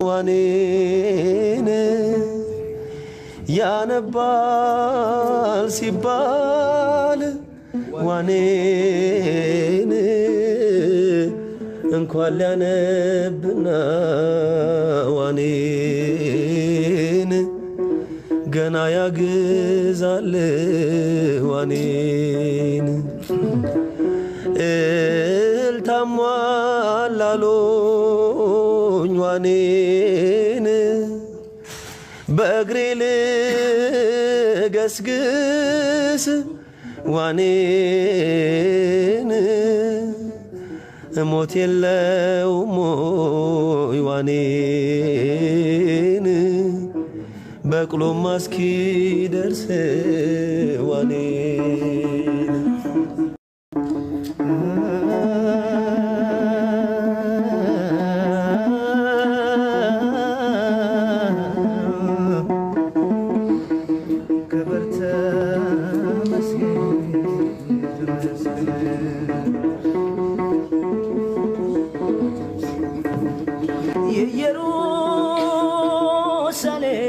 ዋኔን ያነባል ሲባል ዋኔን እንኳን ሊያነብና ዋኔን ገና ያግዛል ዋኔን እልታሟል አሉኝ ዋኔን በእግሬ ልገስግስ ዋኔን ሞት የለውም ሞይ ዋኔን በቅሎም እስኪደርስ ዋኔን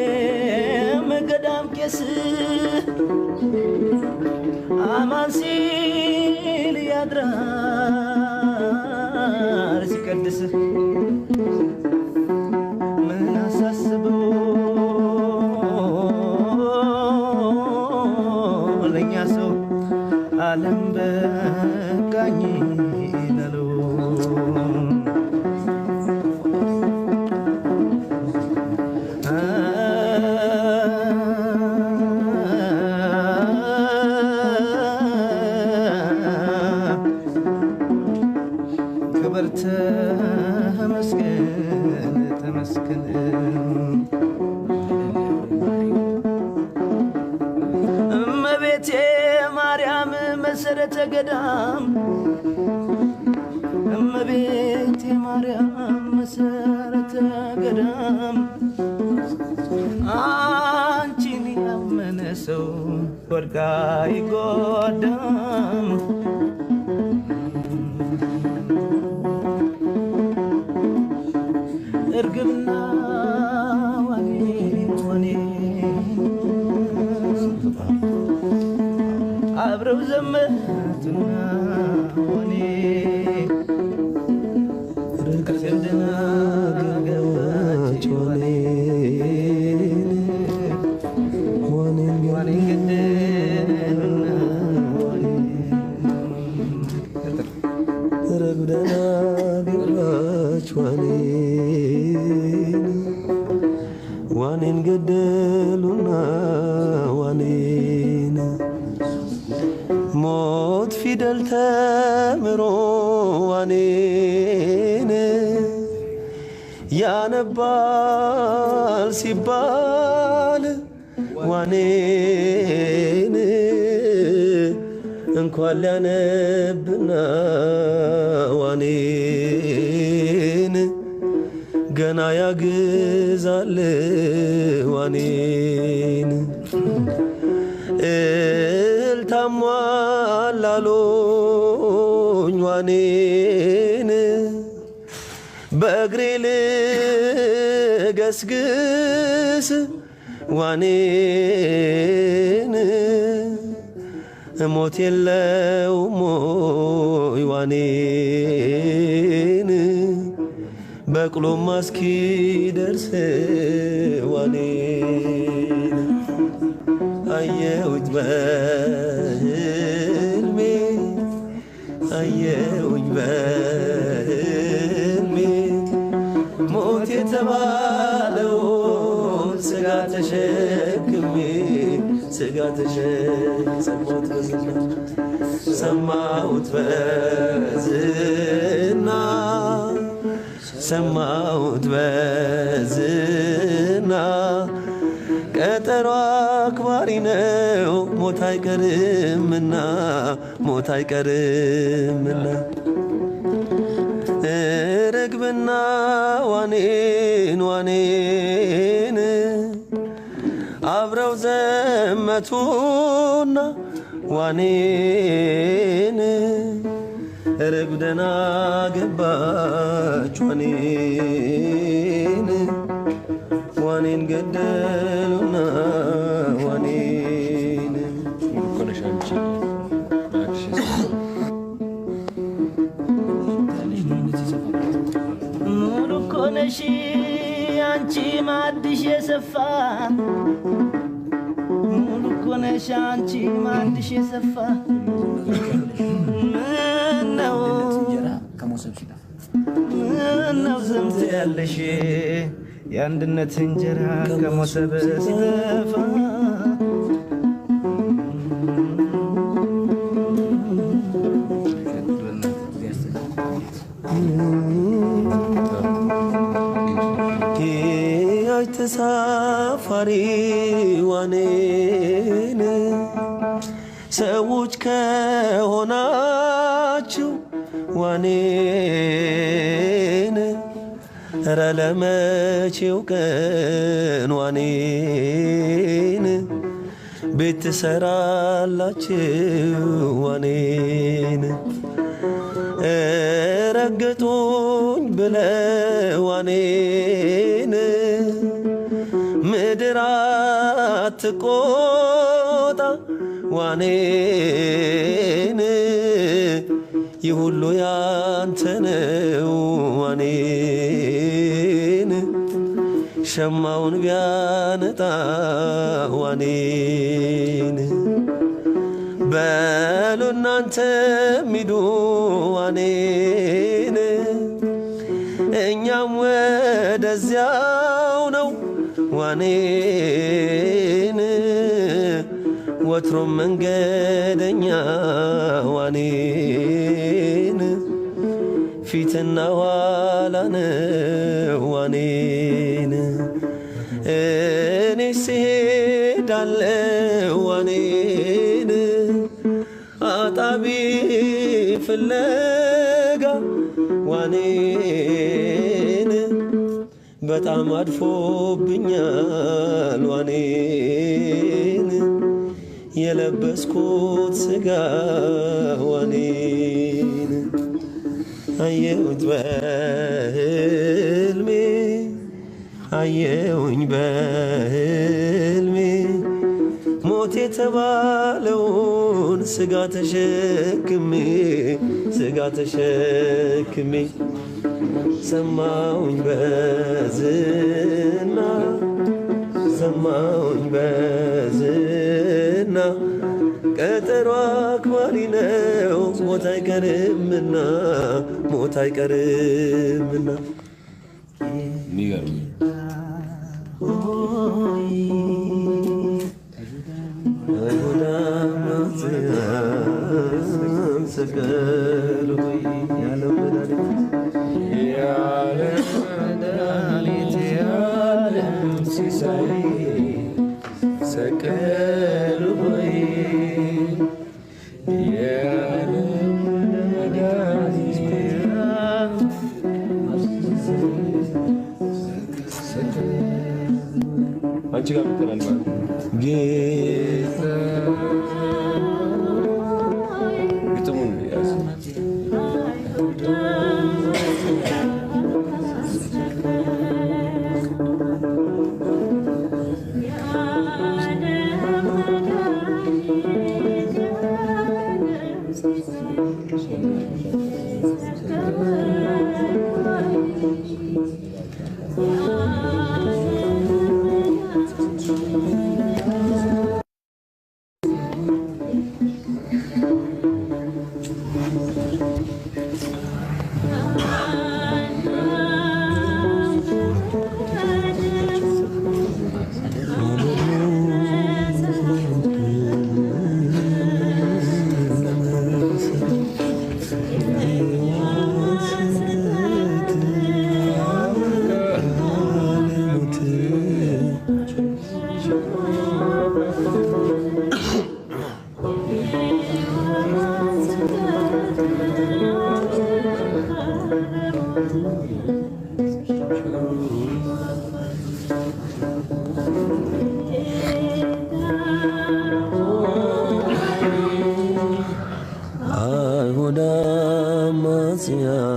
የኢየሩሳሌም ገዳም ቄስ አማን ሲል ያድራል ሲቀድስ ምን አሳስበው ለኛ ሰው ዓለም በቃኝ ይላለው ተመስገን ተመስገን እመቤቴ ማርያም መሰረተ ገዳም እመቤቴ ማርያም መሰረተ ገዳም አንቺን ያመነ ሰው ወድቃ አይጎዳም እርግብና ዋኔ አብረው ዘመቱና ዋኔ ርግብና ገባች ዋኔ ገደሉና ረግደና ገባች ዋኔን ገደሉና ዋኔን ሞት ፊደል ተምሮ ዋኔን ያነባል ሲባል ዋኔን እንኳን ሊያነብና ዋኔን ገና ያግዛል ዋኔን እልታሟል አሉኝ ዋኔን በእግሬ ልገስግስ ዋኔን ሞት የለውም ሞይ ዋኔን በቅሎም እስኪደርስ ዋኔን አየሁኝ በሕልሜ አየሁኝ በሕልሜ ሞት የተባለውን ሥጋ ተሸክሜ ሥጋ ሰማሁት በዝና ሰማሁት በዝና ቀጠሮ አክባሪ ነው ሞት አይቀርምና ሞት አይቀርምና ርግብና ዋኔን አብረው ዘመቱና ዋኔን ርግብ ደህና ገባች ዋኔን ዋኔን ገደሉና ዋኔን ሙሉ እኮ ነሽ አንቺ ማድሽ የሰፋ ሙሉ እኮ ነሽ አንቺ ማድሽ የሰፋ ምነው ዘምት ያለሽ የአንድነት እንጀራ ከሞሰብ ሲጠፋ ተሳፋሪ ዋኔን ሰዎች ከሆናችሁ ዋኔን ኧረ ለመቼው ቀን ዋኔን ቤት ትሰራላችሁ ዋኔን ረገጡኝ ብለው ዋኔን ምድር አትቆጣ ዋኔን ይህ ሁሉ ያንተ ነው ዋኔን ሸማውን ቢያነጣ ዋኔን በሉ እናንተ ሚዱ ዋኔን እኛም ወደዚያው ነው ዋኔን ወትሮም መንገደኛ ዋኔን ፊትና ኋላ ነው ዋኔን እኔ ስሄዳለሁ ዋኔን አጣቢ ፍለጋ ዋኔን በጣም አድፎብኛል ዋኔን የለበስኩት ስጋ ዋኔን አየሁት በህልሜ አየሁኝ በህልሜ ሞት የተባለውን ስጋ ተሸክሜ ሰማሁኝ በዝና ቀጠሮ አክባሪ ነው ሞት አይቀርምና ሰቀሉ ያለው መድኃኒት ያለም ሲሳይ ሰቀሉ ሆይ ያለም መድኃኒት አንቺ ጋር ምትላል ጌታ ግጥሙን ያዝ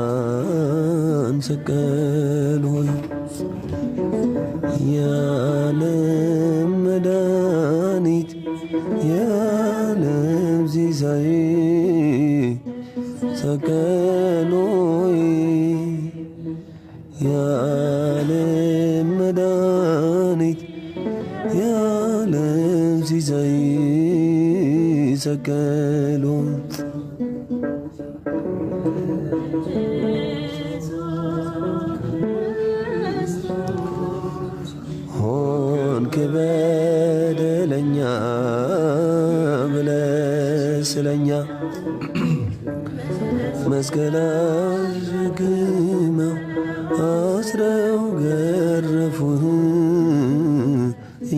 አይሁዳማጽያን ሰቀሉኝ የዓለም መድኃኒት የዓለም ሲሳይ ሰቀሎይ የዓለም መድኃኒት የዓለም ሲሳይ ሰቀሎይ ሆንክ በደለኛ ብለህ ስለኛ መስቀል አሸክመው አስረው ገረፉህ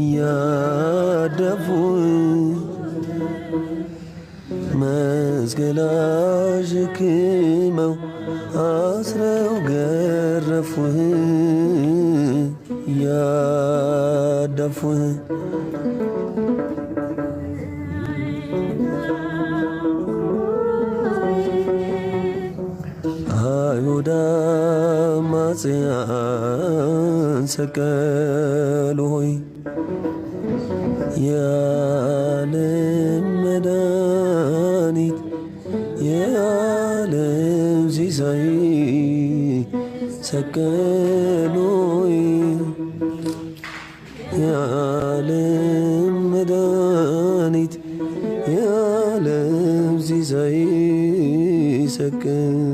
እያደፉህ መስቀል አሸክመው አስረው ገረፉህ እያደፉህ አይሁድ አማጽያን ሰቀሉህ የዓለም መድኃኒት የዓለም ሲሳይ ሰቀሉህ የዓለም መድኃኒት የዓለም ሲሳይ ሰቀሉህ